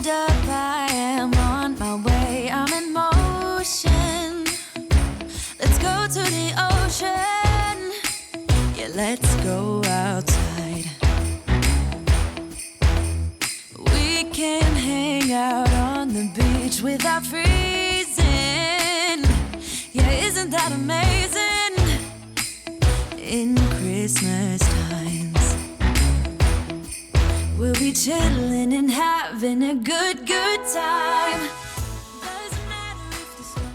hold up, I am on my way. I'm in motion. Let's go to the ocean. Yeah, let's go outside. We can hang out on the beach without freezing. Yeah, isn't that amazing? In Christmas times, we'll be chilling and having a good time.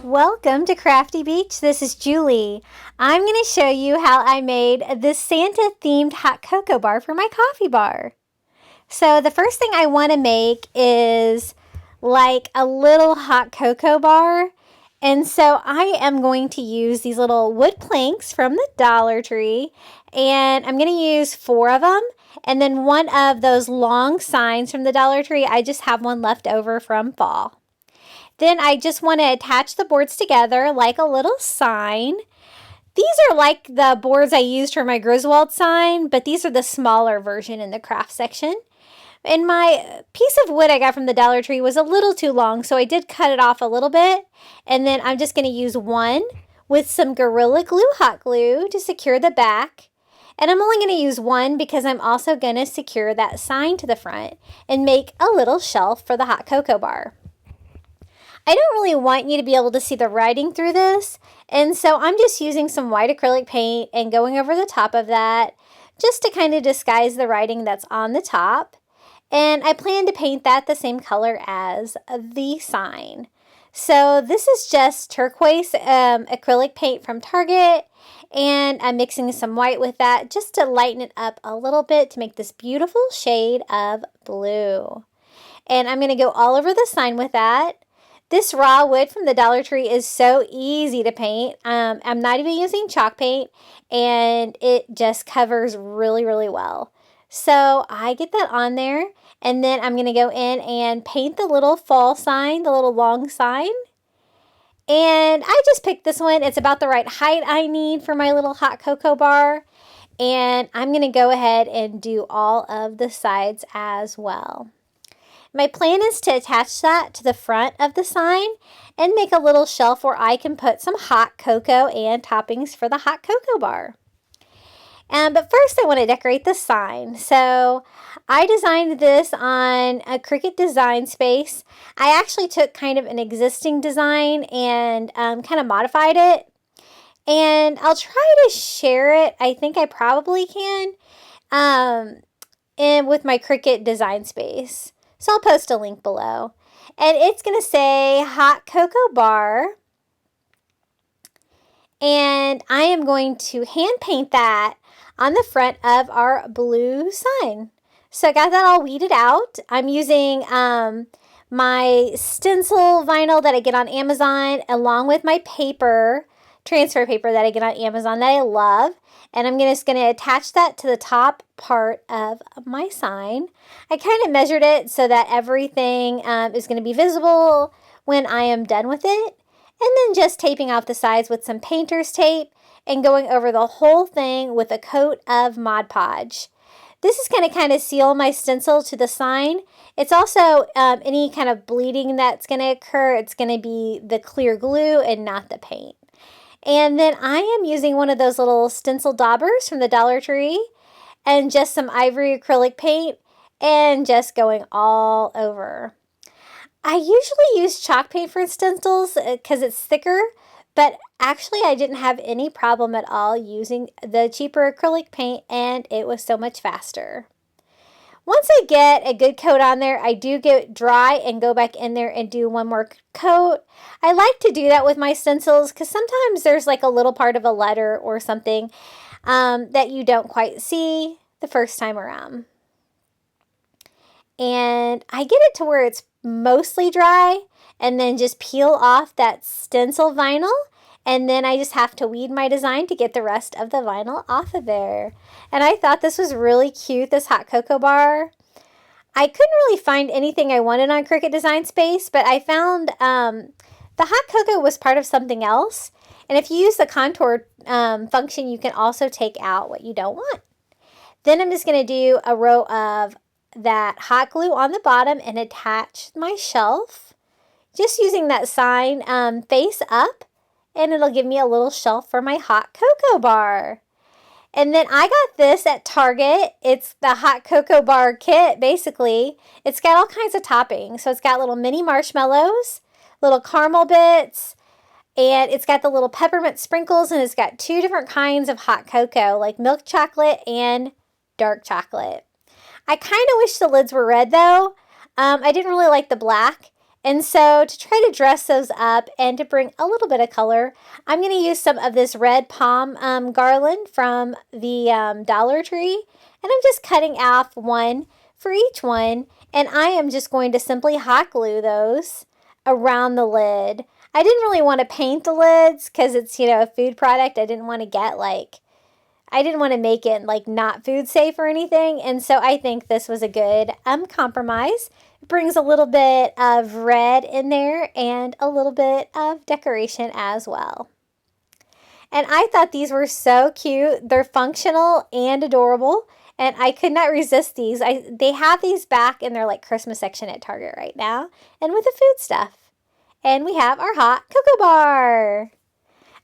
Welcome to Crafty Beach. This is Julie. I'm going to show you how I made this Santa themed hot cocoa bar for my coffee bar. So the first thing I want to make is like a little hot cocoa bar. And so I am going to use these little wood planks from the Dollar Tree, and I'm going to use 4 of them. And then one of those long signs from the Dollar Tree, I just have one left over from fall. Then I just want to attach the boards together like a little sign. These are like the boards I used for my Griswold sign, but these are the smaller version in the craft section. And my piece of wood I got from the Dollar Tree was a little too long, so I did cut it off a little bit. And then I'm just going to use one with some Gorilla Glue hot glue to secure the back. And I'm only going to use one because I'm also going to secure that sign to the front and make a little shelf for the hot cocoa bar. I don't really want you to be able to see the writing through this, and so I'm just using some white acrylic paint and going over the top of that just to kind of disguise the writing that's on the top. And I plan to paint that the same color as the sign. So this is just turquoise acrylic paint from Target, and I'm mixing some white with that just to lighten it up a little bit to make this beautiful shade of blue. And I'm going to go all over the sign with that. This raw wood from the Dollar Tree is so easy to paint. I'm not even using chalk paint, and it just covers really, really well. So I get that on there, and then I'm going to go in and paint the little fall sign, the little long sign. And I just picked this one. It's about the right height I need for my little hot cocoa bar. And I'm going to go ahead and do all of the sides as well. My plan is to attach that to the front of the sign and make a little shelf where I can put some hot cocoa and toppings for the hot cocoa bar. But first I want to decorate the sign. So I designed this on a Cricut Design Space. I actually took kind of an existing design and kind of modified it. And I'll try to share it. I think I probably can with my Cricut Design Space. So I'll post a link below. And it's going to say Hot Cocoa Bar. And I am going to hand paint that on the front of our blue sign. So I got that all weeded out. I'm using my stencil vinyl that I get on Amazon along with my paper, transfer paper that I get on Amazon that I love. And I'm just going to attach that to the top part of my sign. I kind of measured it so that everything is going to be visible when I am done with it. And then just taping off the sides with some painter's tape and going over the whole thing with a coat of Mod Podge. This is going to kind of seal my stencil to the sign. It's also any kind of bleeding that's going to occur, it's going to be the clear glue and not the paint. And then I am using one of those little stencil daubers from the Dollar Tree and just some ivory acrylic paint and just going all over. I usually use chalk paint for stencils because it's thicker, but actually I didn't have any problem at all using the cheaper acrylic paint, and it was so much faster. Once I get a good coat on there, I do get dry and go back in there and do one more coat. I like to do that with my stencils because sometimes there's like a little part of a letter or something that you don't quite see the first time around. And I get it to where it's mostly dry and then just peel off that stencil vinyl. And then I just have to weed my design to get the rest of the vinyl off of there. And I thought this was really cute, this hot cocoa bar. I couldn't really find anything I wanted on Cricut Design Space, but I found the hot cocoa was part of something else. And if you use the contour function, you can also take out what you don't want. Then I'm just going to do a row of that hot glue on the bottom and attach my shelf. Just using that sign face up, and it'll give me a little shelf for my hot cocoa bar. And then I got this at Target. It's the hot cocoa bar kit, basically. It's got all kinds of toppings. So it's got little mini marshmallows, little caramel bits, and it's got the little peppermint sprinkles, and it's got 2 different kinds of hot cocoa, like milk chocolate and dark chocolate. I kind of wish the lids were red, though. I didn't really like the black. And so to try to dress those up and to bring a little bit of color, I'm going to use some of this red palm garland from the Dollar Tree. And I'm just cutting off one for each one. And I am just going to simply hot glue those around the lid. I didn't really want to paint the lids because it's, a food product. I didn't want to make it not food safe or anything. And so I think this was a good compromise. It brings a little bit of red in there and a little bit of decoration as well. And I thought these were so cute. They're functional and adorable. And I could not resist these. They have these back in their Christmas section at Target right now. And with the food stuff. And we have our hot cocoa bar.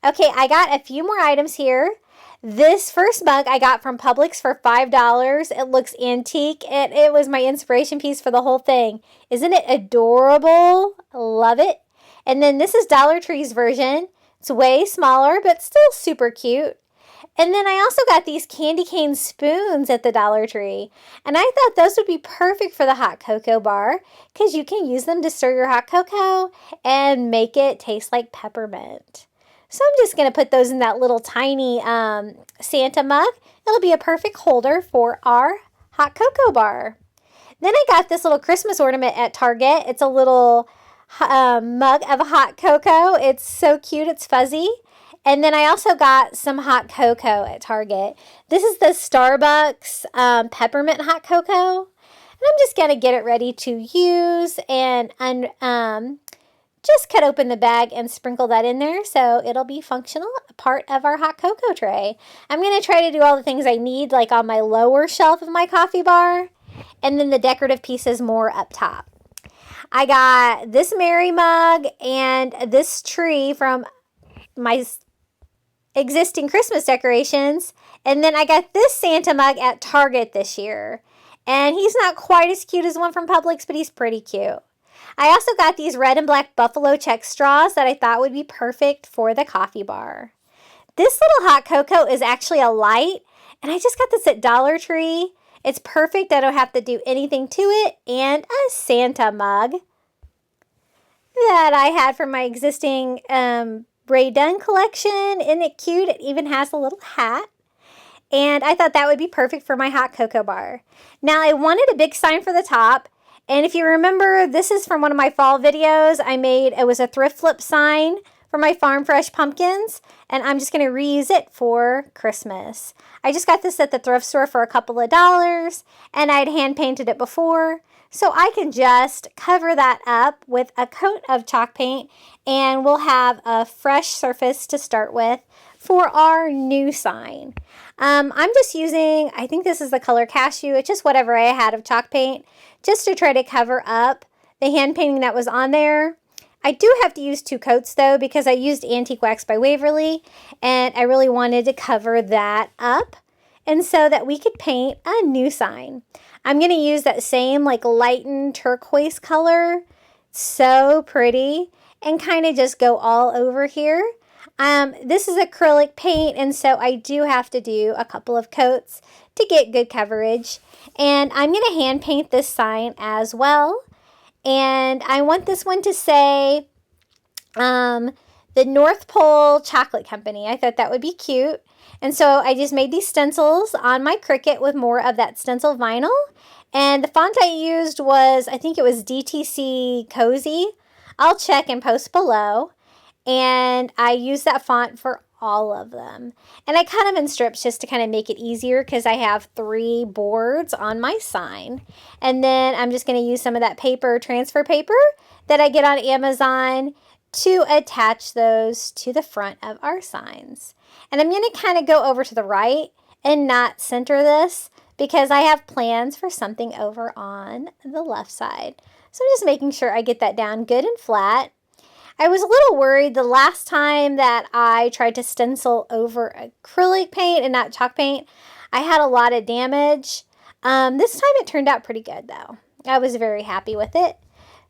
Okay, I got a few more items here. This first mug I got from Publix for $5. It looks antique, and it was my inspiration piece for the whole thing. Isn't it adorable? Love it. And then this is Dollar Tree's version. It's way smaller, but still super cute. And then I also got these candy cane spoons at the Dollar Tree. And I thought those would be perfect for the hot cocoa bar because you can use them to stir your hot cocoa and make it taste like peppermint. So I'm just going to put those in that little tiny Santa mug. It'll be a perfect holder for our hot cocoa bar. Then I got this little Christmas ornament at Target. It's a little mug of hot cocoa. It's so cute. It's fuzzy. And then I also got some hot cocoa at Target. This is the Starbucks Peppermint Hot Cocoa. And I'm just going to get it ready to use and just cut open the bag and sprinkle that in there so it'll be functional, a part of our hot cocoa tray. I'm going to try to do all the things I need on my lower shelf of my coffee bar, and then the decorative pieces more up top. I got this Merry mug and this tree from my existing Christmas decorations, and then I got this Santa mug at Target this year. And he's not quite as cute as the one from Publix, but he's pretty cute. I also got these red and black buffalo check straws that I thought would be perfect for the coffee bar. This little hot cocoa is actually a light, and I just got this at Dollar Tree. It's perfect. I don't have to do anything to it. And a Santa mug that I had from my existing Rae Dunn collection. Isn't it cute? It even has a little hat. And I thought that would be perfect for my hot cocoa bar. Now, I wanted a big sign for the top. And if you remember, this is from one of my fall videos I made. It was a thrift flip sign for my Farm Fresh pumpkins. And I'm just going to reuse it for Christmas. I just got this at the thrift store for a couple of dollars. And I'd hand painted it before. So I can just cover that up with a coat of chalk paint. And we'll have a fresh surface to start with for our new sign. I'm just using, I think this is the color Cashew. It's just whatever I had of chalk paint, just to try to cover up the hand painting that was on there. I do have to use 2 coats though, because I used Antique Wax by Waverly, and I really wanted to cover that up, and so that we could paint a new sign. I'm going to use that same lightened turquoise color. So pretty, and kind of just go all over here. This is acrylic paint, and so I do have to do a couple of coats to get good coverage. And I'm going to hand paint this sign as well. And I want this one to say the North Pole Chocolate Company. I thought that would be cute. And so I just made these stencils on my Cricut with more of that stencil vinyl. And the font I used was, I think it was DTC Cozy. I'll check and post below. And I use that font for all of them. And I cut them in strips just to kind of make it easier because I have 3 boards on my sign. And then I'm just going to use some of that paper, transfer paper that I get on Amazon to attach those to the front of our signs. And I'm going to kind of go over to the right and not center this because I have plans for something over on the left side. So I'm just making sure I get that down good and flat. I was a little worried the last time that I tried to stencil over acrylic paint and not chalk paint. I had a lot of damage. This time it turned out pretty good though. I was very happy with it.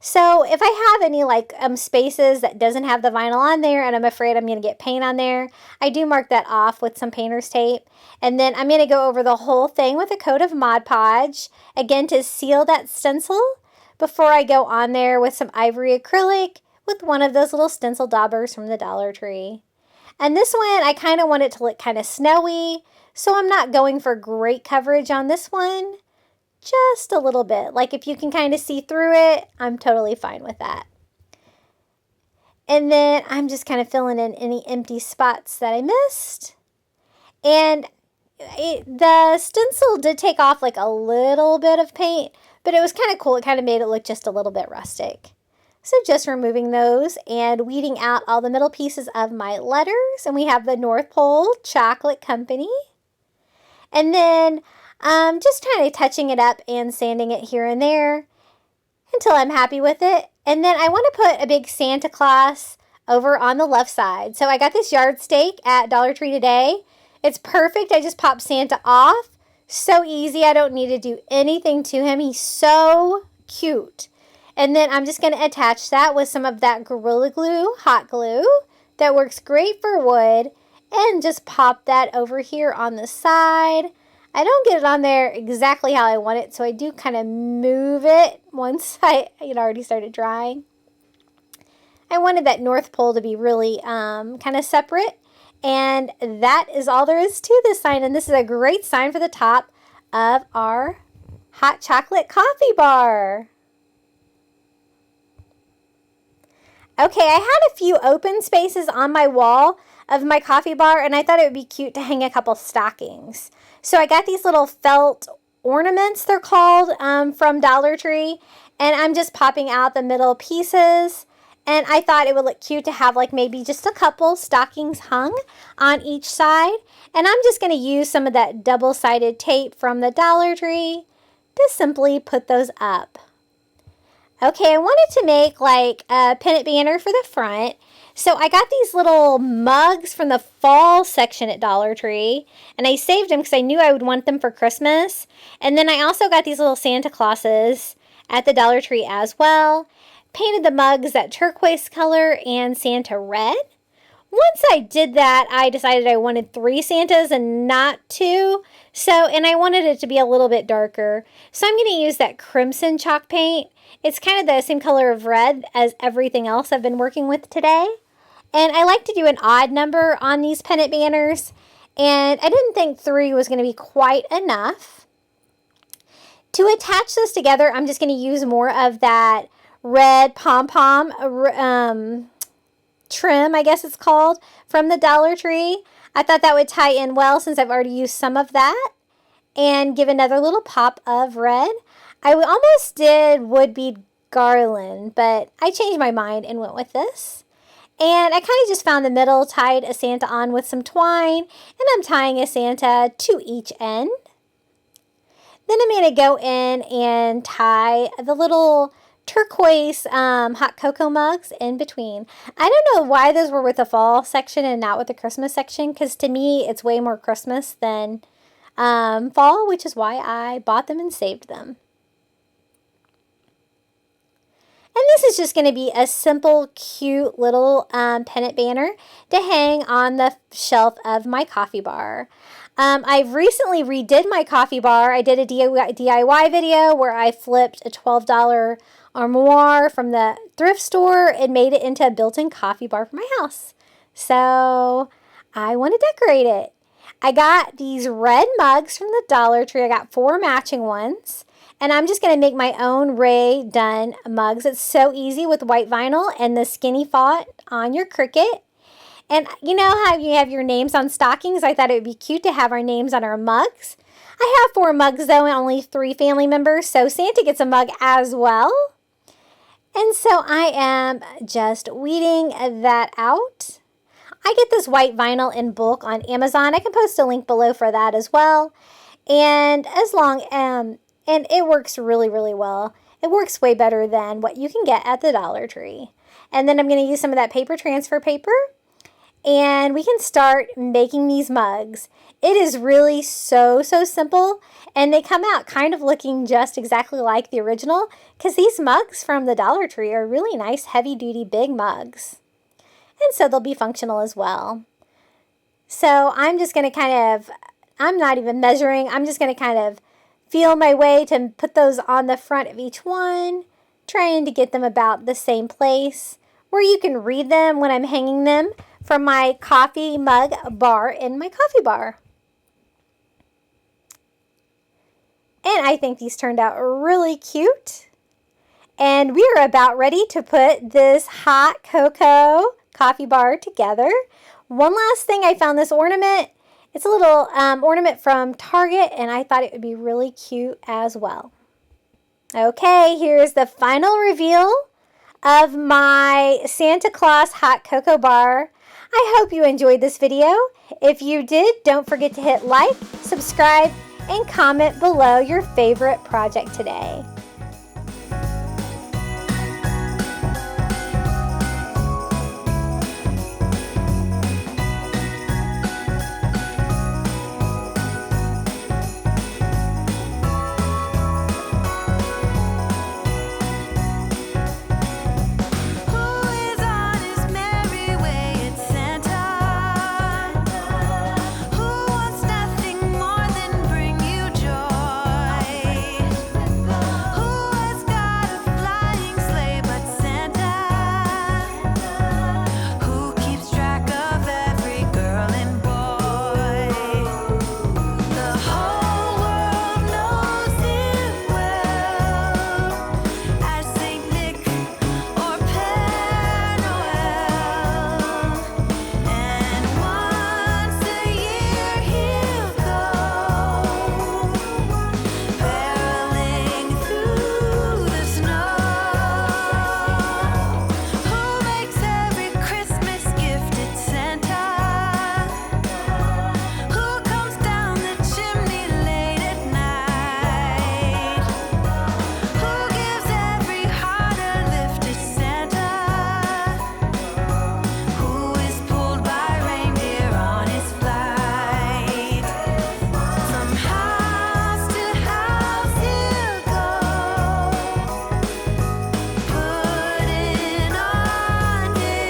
So if I have any like spaces that doesn't have the vinyl on there and I'm afraid I'm going to get paint on there, I do mark that off with some painter's tape. And then I'm going to go over the whole thing with a coat of Mod Podge, again to seal that stencil before I go on there with some ivory acrylic with one of those little stencil daubers from the Dollar Tree. And this one, I kind of want it to look kind of snowy, so I'm not going for great coverage on this one. Just a little bit. Like if you can kind of see through it, I'm totally fine with that. And then I'm just kind of filling in any empty spots that I missed. And the stencil did take off like a little bit of paint, but it was kind of cool. It kind of made it look just a little bit rustic. So just removing those and weeding out all the middle pieces of my letters. And we have the North Pole Chocolate Company. And then just kind of touching it up and sanding it here and there until I'm happy with it. And then I want to put a big Santa Claus over on the left side. So I got this yard stake at Dollar Tree today. It's perfect. I just pop Santa off. So easy. I don't need to do anything to him. He's so cute. And then I'm just going to attach that with some of that Gorilla Glue, hot glue, that works great for wood, and just pop that over here on the side. I don't get it on there exactly how I want it, so I do kind of move it once it already started drying. I wanted that North Pole to be really kind of separate, and that is all there is to this sign, and this is a great sign for the top of our hot chocolate coffee bar. Okay, I had a few open spaces on my wall of my coffee bar, and I thought it would be cute to hang a couple stockings. So I got these little felt ornaments, they're called, from Dollar Tree, and I'm just popping out the middle pieces. And I thought it would look cute to have like maybe just a couple stockings hung on each side. And I'm just going to use some of that double-sided tape from the Dollar Tree to simply put those up. Okay, I wanted to make like a pennant banner for the front. So I got these little mugs from the fall section at Dollar Tree. And I saved them because I knew I would want them for Christmas. And then I also got these little Santa Clauses at the Dollar Tree as well. Painted the mugs that turquoise color and Santa red. Once I did that, I decided I wanted 3 Santas and not 2. And I wanted it to be a little bit darker. So I'm going to use that crimson chalk paint. It's kind of the same color of red as everything else I've been working with today. And I like to do an odd number on these pennant banners. And I didn't think 3 was going to be quite enough. To attach this together, I'm just going to use more of that red pom-pom trim, I guess it's called, from the Dollar Tree. I thought that would tie in well since I've already used some of that. And give another little pop of red. I almost did wood bead garland, but I changed my mind and went with this. And I kind of just found the middle, tied a Santa on with some twine, and I'm tying a Santa to each end. Then I'm going to go in and tie the little turquoise hot cocoa mugs in between. I don't know why those were with the fall section and not with the Christmas section, because to me it's way more Christmas than fall, which is why I bought them and saved them. And this is just going to be a simple, cute little pennant banner to hang on the shelf of my coffee bar. I've recently redid my coffee bar. I did a DIY video where I flipped a $12 armoire from the thrift store and made it into a built-in coffee bar for my house. So I want to decorate it. I got these red mugs from the Dollar Tree. I got 4 matching ones. And I'm just going to make my own Rae Dunn mugs. It's so easy with white vinyl and the skinny font on your Cricut. And you know how you have your names on stockings? I thought it would be cute to have our names on our mugs. I have 4 mugs though and only 3 family members, so Santa gets a mug as well. And so I am just weeding that out. I get this white vinyl in bulk on Amazon. I can post a link below for that as well. And and it works really, really well. It works way better than what you can get at the Dollar Tree. And then I'm going to use some of that paper transfer paper, and we can start making these mugs. It is really so simple, and they come out kind of looking just exactly like the original, because these mugs from the Dollar Tree are really nice, heavy-duty, big mugs. And so they'll be functional as well. So I'm just going to I'm not even measuring, I'm just going to kind of feel my way to put those on the front of each one, trying to get them about the same place where you can read them when I'm hanging them from my coffee mug bar in my coffee bar. And I think these turned out really cute. And we are about ready to put this hot cocoa coffee bar together. One last thing, I found this ornament. It's a little ornament from Target, and I thought it would be really cute as well. Okay, here's the final reveal of my Santa Claus hot cocoa bar. I hope you enjoyed this video. If you did, don't forget to hit like, subscribe, and comment below your favorite project today.